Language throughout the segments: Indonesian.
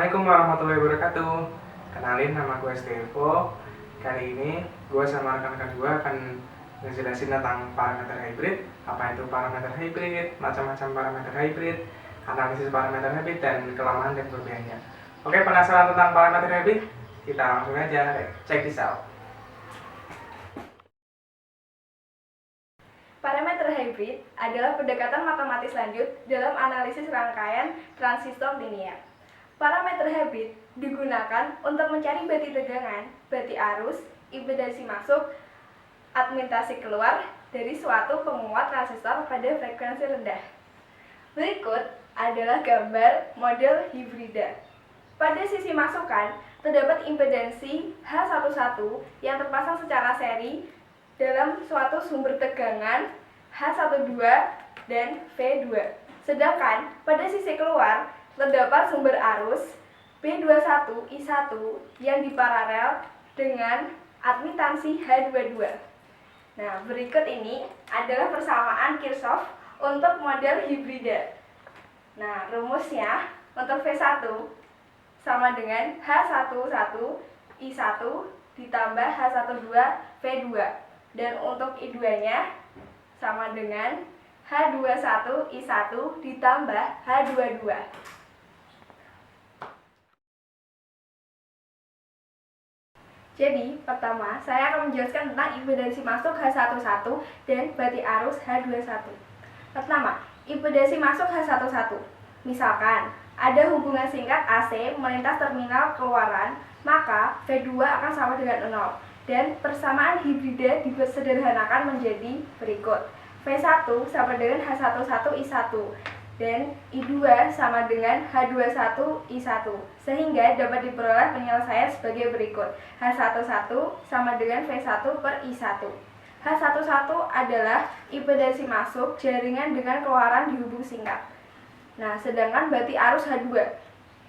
Assalamualaikum warahmatullahi wabarakatuh. Kenalin, nama gue Stevo. Kali ini gue sama rekan-rekan gue akan ngejelasin tentang parameter hybrid. Apa itu parameter hybrid, macam-macam parameter hybrid, analisis parameter hybrid, dan kelemahan dan kelebihannya. Oke, penasaran tentang parameter hybrid? Kita langsung aja check this out. Parameter hybrid adalah pendekatan matematis lanjut dalam analisis rangkaian transistor linear. Parameter hybrid digunakan untuk mencari bati tegangan, bati arus, impedansi masuk, admintasi keluar dari suatu penguat transistor pada frekuensi rendah. Berikut adalah gambar model hibrida. Pada sisi masukan terdapat impedansi H11 yang terpasang secara seri dalam suatu sumber tegangan H12 dan V2. Sedangkan pada sisi keluar terdapat sumber arus B21I1 yang diparalel dengan admitansi H22. Nah, berikut ini adalah persamaan Kirchhoff untuk model hibrida. Nah, rumusnya untuk V1 sama dengan H11I1 ditambah H12 V2. Dan untuk I2-nya sama dengan H21I1 ditambah H22. Jadi, pertama, saya akan menjelaskan tentang impedansi masuk H11 dan bati arus H21. Pertama, impedansi masuk H11. Misalkan, ada hubungan singkat AC melintas terminal keluaran, maka V2 akan sama dengan 0. Dan persamaan hibrida disederhanakan menjadi berikut. V1 sama dengan H11I1 dan I2 sama dengan H21I1, sehingga dapat diperoleh penyelesaian sebagai berikut. H11 sama dengan V1 per I1. H11 adalah impedansi masuk jaringan dengan keluaran dihubung singkat. Nah, sedangkan bati arus H2.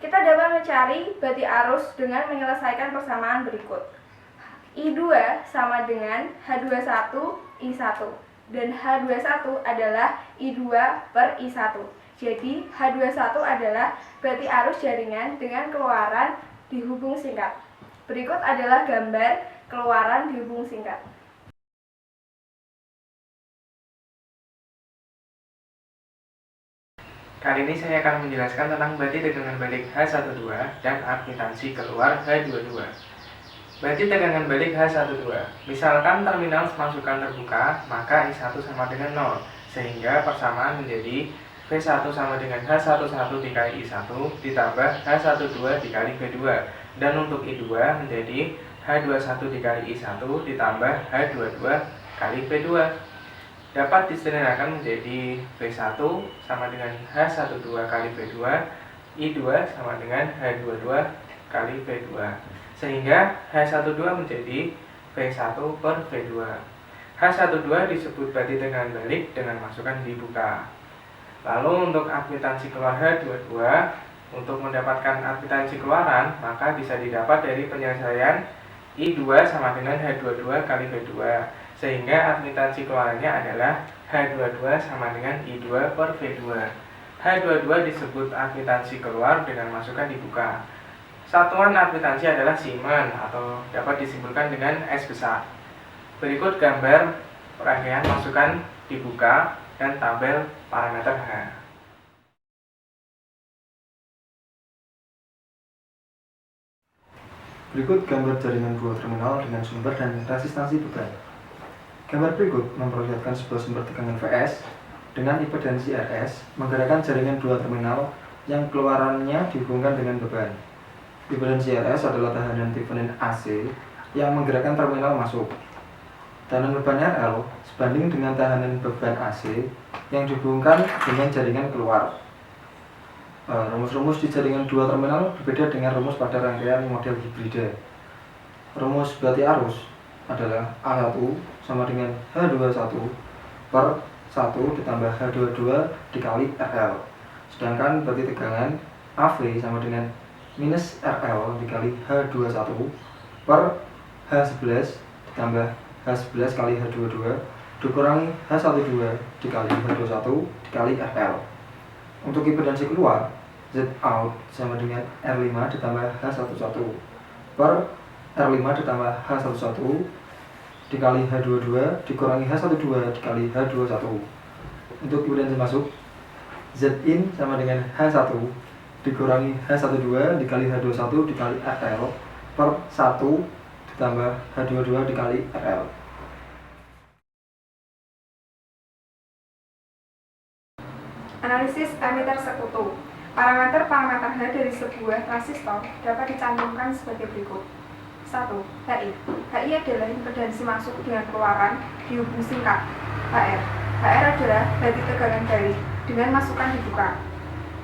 Kita dapat mencari bati arus dengan menyelesaikan persamaan berikut. I2 sama dengan H21I1 dan H21 adalah I2 per I1. Jadi H21 adalah bati arus jaringan dengan keluaran dihubung singkat. Berikut adalah gambar keluaran dihubung singkat. Kali ini saya akan menjelaskan tentang bati tegangan balik H12 dan admitansi keluar H22. Bati tegangan balik H12. Misalkan terminal masukan terbuka, maka I1 sama dengan 0, sehingga persamaan menjadi V1 sama dengan H11 dikali I1 ditambah H12 dikali V2. Dan untuk I2 menjadi H21 dikali I1 ditambah H22 kali V2. Dapat disederhanakan menjadi V1 sama dengan H12 kali V2, I2 sama dengan H22 kali V2. Sehingga H12 menjadi V1 per V2. H12 disebut bati tegangan balik dengan masukan dibuka. Lalu untuk admitansi keluar H22, untuk mendapatkan admitansi keluaran, maka bisa didapat dari penyelesaian I2 sama dengan H22 kali V2. Sehingga admitansi keluarannya adalah H22 sama dengan I2 per V2. H22 disebut admitansi keluar dengan masukan dibuka. Satuan admitansi adalah Siemen atau dapat disimpulkan dengan S besar. Berikut gambar rangkaian masukan dibuka dan tabel parameter H. Berikut gambar jaringan dua terminal dengan sumber dan resistansi beban. Gambar berikut memperlihatkan sebuah sumber tegangan Vs dengan impedansi Rs menggerakkan jaringan dua terminal yang keluarannya dihubungkan dengan beban. Impedansi Rs adalah tahanan Thevenin AC yang menggerakkan terminal masuk. Tahanan beban RL sebanding dengan tahanan beban AC yang dihubungkan dengan jaringan keluar. Rumus-rumus di jaringan dua terminal berbeda dengan rumus pada rangkaian model hibrida. Rumus bati arus adalah A1 sama dengan H21 per 1 ditambah H22 dikali RL. Sedangkan bati tegangan AV sama dengan minus RL dikali H21 per H11 ditambah H11 kali H22 dikurangi H12 dikali H21 dikali RL. Untuk impedansi keluar Z out sama dengan R5 ditambah H11 per R5 ditambah H11 dikali H22 dikurangi H12 dikali H21. Untuk evidensi masuk, Z in sama dengan H1 dikurangi H12 dikali H21 dikali RL per 1 ditambah H22 dikali RL. Analisis emitter sekutu. Parameter-parameter H dari sebuah transistor dapat dicantumkan sebagai berikut. 1. HI. HI adalah impedansi masuk dengan keluaran dihubung singkat. HR. HR adalah berarti tegangan balik dengan masukan dibuka.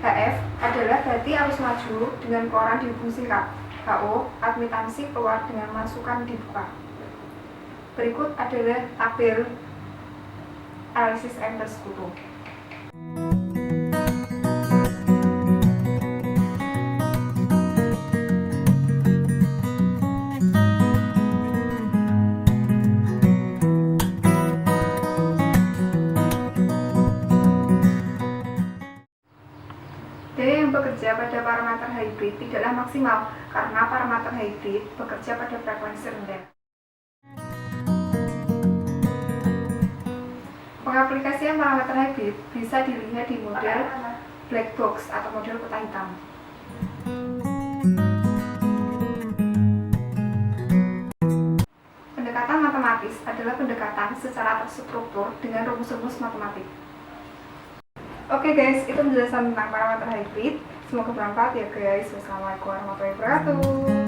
HF adalah berarti arus maju dengan keluaran dihubung singkat. HO admitansi keluar dengan masukan dibuka. Berikut adalah tabel analisis emitter sekutu. Daya yang bekerja pada parameter hybrid tidaklah maksimal karena parameter hybrid bekerja pada frekuensi rendah. Pengaplikasian parameter hybrid bisa dilihat di model black box atau model kotak hitam. Pendekatan matematis adalah pendekatan secara terstruktur dengan rumus-rumus matematik. Oke guys, itu penjelasan tentang parameter hybrid. Semoga bermanfaat ya guys. Wassalamualaikum warahmatullahi wabarakatuh.